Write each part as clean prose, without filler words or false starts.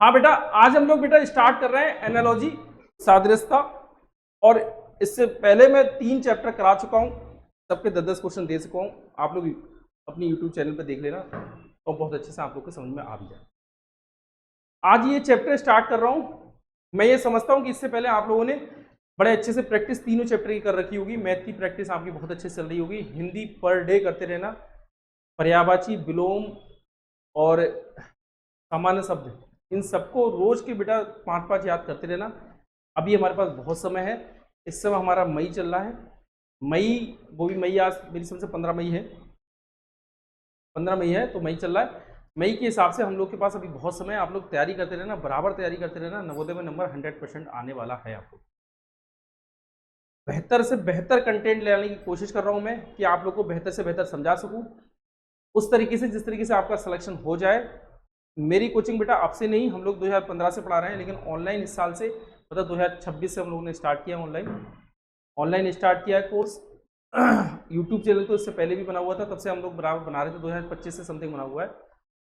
हाँ बेटा, आज हम लोग बेटा स्टार्ट कर रहे हैं एनालॉजी, सादृश्यता। और इससे पहले मैं 3 चैप्टर करा चुका हूँ, सबके 10-10 क्वेश्चन दे चुका हूँ। आप लोग अपनी यूट्यूब चैनल पर देख लेना और बहुत अच्छे से आप लोग के समझ में आ भी जाए। आज ये चैप्टर स्टार्ट कर रहा हूँ। मैं ये समझता हूँ कि इससे पहले आप लोगों ने बड़े अच्छे से प्रैक्टिस तीनों चैप्टर की कर रखी होगी। मैथ की प्रैक्टिस आपकी बहुत अच्छे से चल रही होगी। हिंदी पर डे करते रहना, पर्यायवाची, विलोम और सामान्य शब्द, इन सबको रोज के बेटा 5-5 याद करते रहना। अभी हमारे पास बहुत समय है। इस समय हमारा मई चल रहा है। मई, वो भी मई आज मेरी समझ से 15 मई है, 15 मई है तो मई चल रहा है। मई के हिसाब से हम लोग के पास अभी बहुत समय है। आप लोग तैयारी करते रहना, बराबर तैयारी करते रहना। नवोदय में नंबर 100% आने वाला है। आपको बेहतर से बेहतर कंटेंट लाने की कोशिश कर रहा हूं मैं कि आप लोग को बेहतर से बेहतर समझा सकूं उस तरीके से जिस तरीके से आपका सिलेक्शन हो जाए। मेरी कोचिंग बेटा आपसे नहीं, हम लोग 2015 से पढ़ा रहे हैं, लेकिन ऑनलाइन इस साल से मतलब 2026 से हम लोगों ने स्टार्ट किया ऑनलाइन स्टार्ट किया है कोर्स। यूट्यूब चैनल तो इससे पहले भी बना हुआ था, तब से हम लोग बराबर बना रहे थे। 2025 से समथिंग बना हुआ है।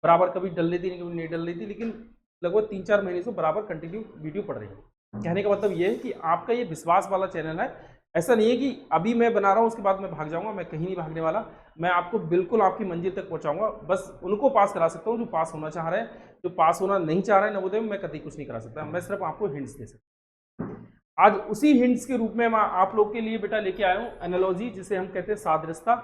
बराबर कभी डल रही थी नहीं, कभी नहीं डल रही थी, लेकिन लगभग 3-4 महीने से बराबर कंटिन्यू वीडियो पड़ रही है। कहने का मतलब ये है कि आपका ये विश्वास वाला चैनल है। ऐसा नहीं है कि अभी मैं बना रहा हूँ उसके बाद मैं भाग जाऊंगा, मैं कहीं नहीं भागने वाला। मैं आपको बिल्कुल आपकी मंजिल तक पहुंचाऊंगा। बस उनको पास करा सकता हूँ जो पास होना चाह रहे हैं। जो पास होना नहीं चाह रहे हैं नवोदय में, मैं कभी कुछ नहीं करा सकता। मैं सिर्फ आपको हिंट्स दे सकता हूँ। आज उसी हिंट्स के रूप में मैं आप लोग के लिए बेटा लेके आया हूँ एनालॉजी, जिसे हम कहते हैं सादृश्यता।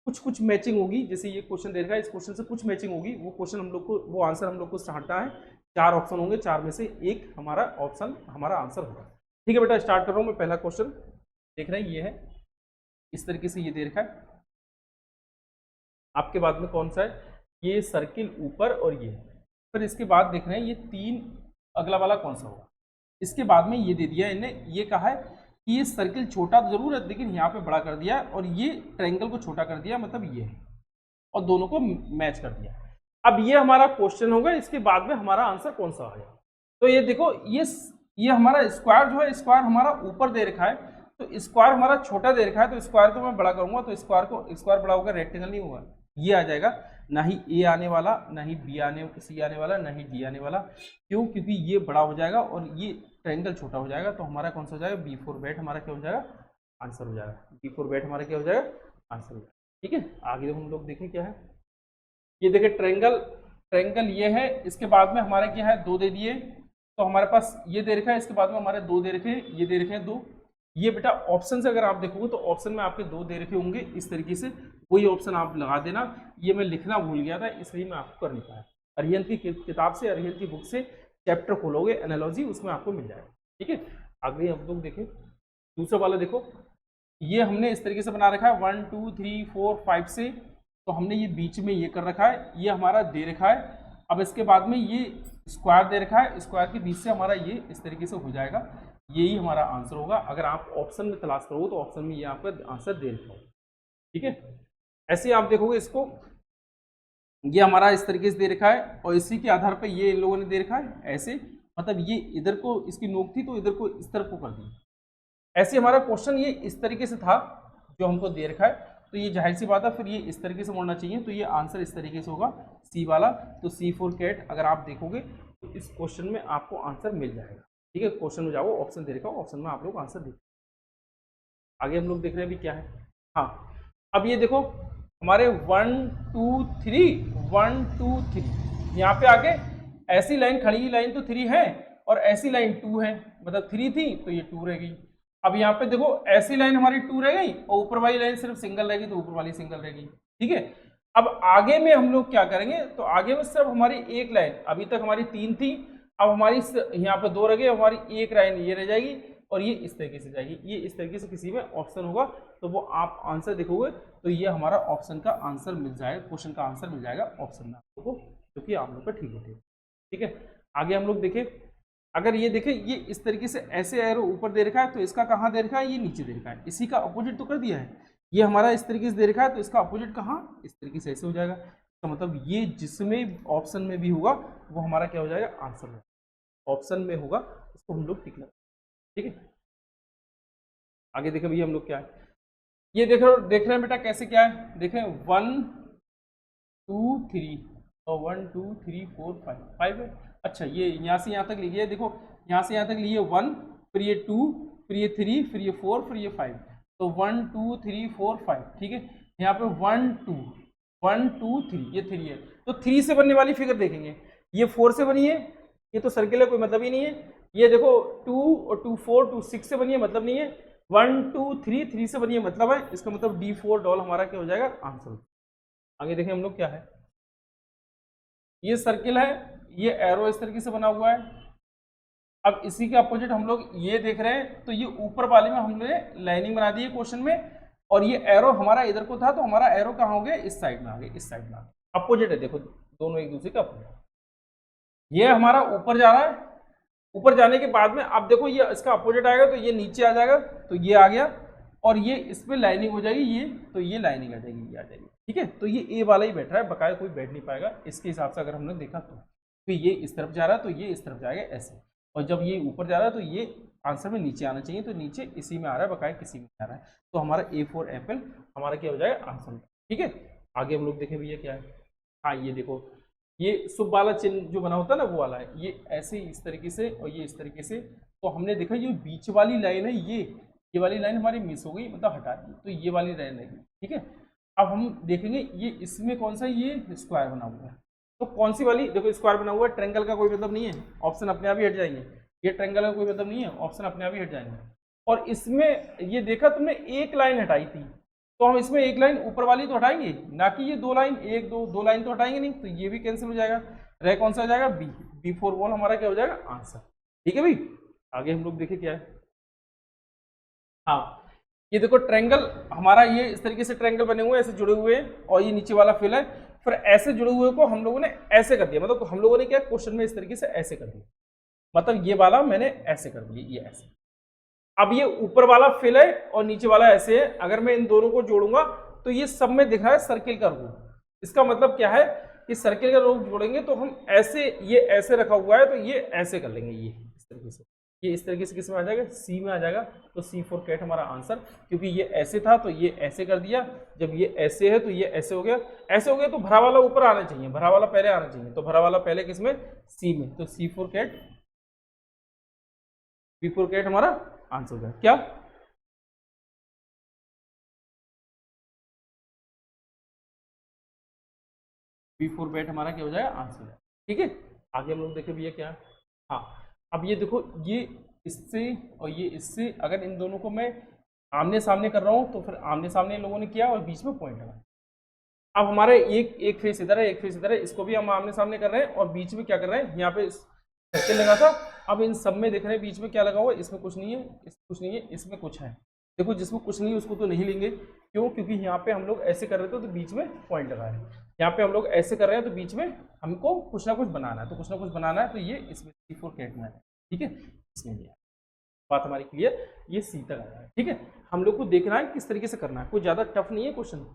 कुछ मैचिंग होगी, जैसे ये क्वेश्चन दे रखा है, इस क्वेश्चन से कुछ मैचिंग होगी। वो क्वेश्चन हम लोग को, वो आंसर हम लोग को हटाना है। 4 ऑप्शन होंगे, 4 में से एक हमारा ऑप्शन हमारा आंसर होगा। ठीक है बेटा, स्टार्ट कर रहा हूँ मैं। पहला क्वेश्चन देख रहे हैं, ये है इस तरीके से, ये दे रखा है आपके बाद में कौन सा है, ये सर्किल ऊपर और ये। फिर इसके बाद देख रहे हैं ये 3, अगला वाला कौन सा होगा। इसके बाद में ये दे दिया इन्हें, ये कहा है कि ये सर्किल छोटा तो जरूर है लेकिन यहाँ पे बड़ा कर दिया, और ये ट्रायंगल को छोटा कर दिया, मतलब ये है, और दोनों को मैच कर दिया। अब ये हमारा क्वेश्चन होगा। इसके बाद में हमारा आंसर कौन सा आएगा। तो ये देखो, ये हमारा स्क्वायर जो है, स्क्वायर हमारा ऊपर दे रखा है, तो स्क्वायर हमारा छोटा दे रखा है, तो स्क्वायर को मैं बड़ा करूंगा तो स्क्वायर बड़ा होगा, रेक्टेंगल नहीं होगा, ये आ जाएगा। ना ही ए आने वाला, ना ही सी आने वाला, ना ही डी आने वाला। क्यों? क्योंकि ये बड़ा हो जाएगा और ये ट्रायंगल छोटा हो जाएगा। तो हमारा कौन सा हो जाएगा, बी फोर बैट हमारा क्या हो जाएगा, आंसर हो जाएगा। बी फोर बैट हमारा क्या हो जाएगा, आंसर हो जाएगा। ठीक है, आगे हम लोग देखें क्या है। ये देखिए ट्रायंगल, ट्रायंगल ये है। इसके बाद में हमारे क्या है, 2 दे दिए, तो हमारे पास ये दे रखा है। इसके बाद में हमारे 2 दे रखे हैं, ये दे रखे हैं 2। ये बेटा ऑप्शन से अगर आप देखोगे तो ऑप्शन में आपके 2 दे रखे होंगे इस तरीके से, वही ऑप्शन आप लगा देना। ये मैं लिखना भूल गया था, इसलिए मैं आपको कर नहीं पाया। अरिहंत की किताब से, अरिहंत की बुक से चैप्टर खोलोगे एनालॉजी, उसमें आपको मिल जाएगा। ठीक है, आगे हम लोग देखें दूसरा वाला। देखो ये हमने इस तरीके से बना रखा है 1 2 3 4 5 से, तो हमने ये बीच में ये कर रखा है, ये हमारा दे रखा है। अब इसके बाद में ये स्क्वायर दे रखा है, स्क्वायर के बीच से हमारा ये इस तरीके से हो जाएगा, यही हमारा आंसर होगा। अगर आप ऑप्शन में तलाश करोगे तो ऑप्शन में ये आपका आंसर दे रखा होगा। ठीक है, ऐसे आप देखोगे इसको, ये हमारा इस तरीके से दे रखा है, और इसी के आधार पर ये इन लोगों ने दे रखा है ऐसे, मतलब ये इधर को इसकी नोक थी तो इधर को इस तरफ को कर दी। ऐसे हमारा क्वेश्चन ये इस तरीके से था जो हमको दे रखा है, तो ये जाहिर सी बात है फिर ये इस तरीके से मोड़ना चाहिए, तो ये आंसर इस तरीके से होगा, सी वाला। तो सी फोर कैट अगर आप देखोगे तो इस क्वेश्चन में आपको आंसर मिल जाएगा। ठीक है, क्वेश्चन में जाओ, ऑप्शन दे रखा हो, ऑप्शन में आप लोग आंसर देख। आगे हम लोग देख रहे हैं अभी क्या है। हाँ, अब ये देखो हमारे 1 2 3 1 2 3, यहाँ पे आगे ऐसी लाइन खड़ी, लाइन तो 3 है और ऐसी लाइन 2 है, मतलब 3 थी तो ये 2 रह गई। अब यहाँ पे देखो ऐसी लाइन हमारी 2 रह गई और ऊपर वाली लाइन सिर्फ सिंगल रहेगी, तो ऊपर वाली सिंगल रहेगी। ठीक है, अब आगे में हम लोग क्या करेंगे, तो आगे में सिर्फ हमारी एक लाइन, अभी तक हमारी 3 थी, अब हमारी यहाँ पे 2 रह गई, हमारी एक लाइन ये रह जाएगी और ये इस तरीके से जाएगी। ये इस तरीके से किसी में ऑप्शन होगा तो वो आप आंसर देखोगे तो ये हमारा ऑप्शन का आंसर मिल जाएगा, क्वेश्चन का आंसर मिल जाएगा ऑप्शन में आप लोगों को, क्योंकि आप लोग का ठीक होते हैं। ठीक है, आगे हम लोग देखें, अगर ये देखें ये इस तरीके से ऐसे एरो ऊपर दे रखा है, तो इसका कहाँ दे रखा है, ये नीचे दे रखा है, इसी का अपोजिट तो कर दिया है। ये हमारा इस तरीके से दे रखा है, तो इसका अपोजिट कहाँ, इस तरीके से ऐसे हो जाएगा। तो मतलब ये जिसमें ऑप्शन में भी होगा वो हमारा क्या हो जाएगा, आंसर में। ऑप्शन में होगा उसको हम लोग टिक लगा। ठीक है, आगे देखें भैया हम लोग क्या है, ये देख रहे हैं बेटा कैसे क्या है, देखें 1 2 3, और 1 2 3 4 5 5 है। अच्छा ये यहाँ से यहाँ तक लिखिए, देखो यहाँ से यहाँ तक लिए 1, फिर ये 2, फिर ये 3, फिर ये 4, फिर ये 5, तो 1 2 3 4 5, ठीक है। यहाँ पे 1 2 1 2 3, ये 3 है, तो 3 से बनने वाली फिगर देखेंगे, ये 4 से बनी है, ये तो सर्किल है, कोई मतलब ही नहीं है। ये देखो 2 और 2 4 2 6 से बनी है, मतलब नहीं है। 1 2 3 3 से बनी है, मतलब है। इसका मतलब D4 डॉल हमारा क्या हो जाएगा, आंसर। आगे देखें हम लोग क्या है, ये सर्किल है, ये एरो इस तरीके से बना हुआ है। अब इसी के अपोजिट हम लोग ये देख रहे हैं, तो ये ऊपर वाले में हमने लाइनिंग बना दी है क्वेश्चन में, और ये एरो हमारा इधर को था, तो हमारा एरो कहाँ हो गया, इस साइड में आ गया, इस साइड में आ गया। अपोजिट है, देखो दोनों एक दूसरे का अपोजिट। ये हमारा ऊपर जा रहा है, ऊपर जाने के बाद में अब देखो ये इसका अपोजिट आएगा, तो ये नीचे आ जाएगा, तो ये आ गया, और ये इस पर लाइनिंग हो जाएगी, ये तो ये लाइनिंग आ जाएगी, ये आ जाएगी, ठीक है। तो ये ए वाला ही बैठ रहा है, बकाया कोई बैठ नहीं पाएगा इसके हिसाब से। अगर हमने देखा तो ये इस तरफ जा रहा है, तो ये इस तरफ जाएगा ऐसे, और जब ये ऊपर जा रहा है तो ये आंसर में नीचे आना चाहिए, तो नीचे इसी में आ रहा है, बकाया किसी में आ रहा है, तो हमारा A4 एप्पल हमारा क्या हो जाएगा, आंसर, ठीक है। आगे हम लोग देखें भैया क्या है। हाँ ये देखो, ये शुभ वाला चिन्ह जो बना होता है ना, वो वाला है, ये ऐसे इस तरीके से और ये इस तरीके से। तो हमने देखा ये बीच वाली लाइन है, ये वाली लाइन हमारी मिस हो गई, मतलब हटा दी, तो ये वाली लाइन रहेगी, ठीक है। अब हम देखेंगे ये इसमें कौन सा, ये स्क्वायर बना हुआ है, तो कौन सी वाली, देखो स्क्वायर बना हुआ है, ट्रायंगल का कोई मतलब नहीं है, ऑप्शन अपने आप ही हट जाएंगे। ये ट्रायंगल का कोई मतलब नहीं है, ऑप्शन अपने आप ही हट जाएंगे। और इसमें ये देखा तुमने एक लाइन हटाई थी, तो हम इसमें एक लाइन ऊपर वाली तो हटाएंगे ना, कि ये 2 लाइन, 1 2 2 लाइन तो हटाएंगे नहीं, तो ये भी कैंसिल हो जाएगा। रह कौन सा हो जाएगा, B4 वॉल हमारा क्या हो जाएगा, आंसर, ठीक है भाई। आगे हम लोग देखें क्या है। हाँ ये देखो ट्रायंगल हमारा, ये इस तरीके से ट्रायंगल बने हुए हैं, ऐसे जुड़े हुए हैं, और ये नीचे वाला फिल है, फिर ऐसे जुड़े हुए को हम लोगों ने ऐसे कर दिया, मतलब हम लोगों ने क्या क्वेश्चन में इस तरीके से ऐसे कर दिया, मतलब ये वाला मैंने ऐसे कर दिया, ये ऐसे। अब ये ऊपर वाला फिल है और नीचे वाला ऐसे है, अगर मैं इन दोनों को जोड़ूंगा तो ये सब में दिख रहा है सर्किल का रूप। इसका मतलब क्या है कि सर्किल का रूप जोड़ेंगे तो हम ऐसे, ये ऐसे रखा हुआ है तो ये ऐसे कर लेंगे, ये इस तरीके से, ये इस तरीके से किस में आ जाएगा, सी में आ जाएगा। तो C4 कैट हमारा आंसर, क्योंकि ये ऐसे था तो ये ऐसे कर दिया, जब ये ऐसे है तो ये ऐसे हो गया, ऐसे हो गया, तो भरा वाला ऊपर आना चाहिए, भरा वाला पहले आना चाहिए, तो भरा वाला पहले किस में, सी में, तो C4 कैट, B4 कैट हमारा आंसर होगा क्या। B4 बैट हमारा क्या हो जाएगा, आंसर है, ठीक है। आगे हम लोग देखें भैया क्या है। हाँ अब ये देखो, ये इससे और ये इससे, अगर इन दोनों को मैं आमने सामने कर रहा हूँ तो फिर आमने सामने इन लोगों ने किया और बीच में पॉइंट लगा। अब हमारे एक फेस इधर है, एक फेस इधर है, इसको भी हम आमने सामने कर रहे हैं, और बीच में क्या कर रहे हैं, यहाँ पे सर्किल लगा था। अब इन सब में देख रहे हैं बीच में क्या लगा हुआ है, इसमें कुछ नहीं है, इसमें कुछ नहीं है, इसमें कुछ है। देखो जिसमें कुछ नहीं है उसको तो नहीं लेंगे, क्यों, क्योंकि यहाँ पे हम लोग ऐसे कर रहे थे तो बीच में पॉइंट लगा है, यहाँ पे हम लोग ऐसे कर रहे हैं तो बीच में हमको कुछ ना कुछ बनाना है, तो कुछ ना कुछ बनाना है, तो ये इसमें C4 कैट में है, ठीक है। इसमें दिया, बात हमारी क्लियर, ये सी तक आ है, ठीक है। हम लोग को देखना है किस तरीके से करना है, कोई ज़्यादा टफ नहीं है क्वेश्चन,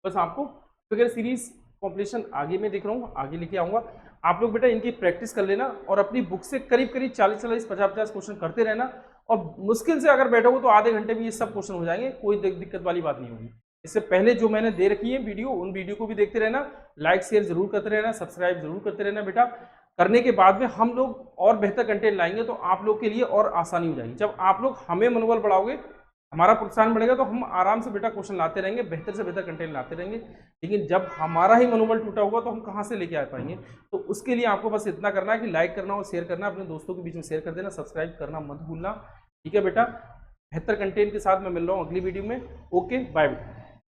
बस आपको फिगर सीरीज कॉम्पिटिशन आगे मैं देख रहा हूँ, आगे लेके आऊँगा। आप लोग बेटा इनकी प्रैक्टिस कर लेना, और अपनी बुक से करीब करीब 40-40 50-50 क्वेश्चन करते रहना, और मुश्किल से अगर बैठोगे तो आधे घंटे में ये सब क्वेश्चन हो जाएंगे, कोई दिक्कत वाली बात नहीं होगी। इससे पहले जो मैंने दे रखी है वीडियो, उन वीडियो को भी देखते रहना, लाइक शेयर जरूर करते रहना, सब्सक्राइब जरूर करते रहना बेटा। करने के बाद में हम लोग और बेहतर कंटेंट लाएंगे, तो आप लोग के लिए और आसानी हो जाएगी। जब आप लोग हमें मनोबल बढ़ाओगे, हमारा प्रोत्साहन बढ़ेगा, तो हम आराम से बेटा क्वेश्चन लाते रहेंगे, बेहतर से बेहतर कंटेंट लाते रहेंगे। लेकिन जब हमारा ही मनोबल टूटा होगा तो हम कहाँ से लेके आ पाएंगे। तो उसके लिए आपको बस इतना करना है कि लाइक करना और शेयर करना, अपने दोस्तों के बीच में शेयर कर देना, सब्सक्राइब करना मत भूलना, ठीक है बेटा। बेहतर कंटेंट के साथ मैं मिल रहा हूँ अगली वीडियो में। ओके बाय बेटा।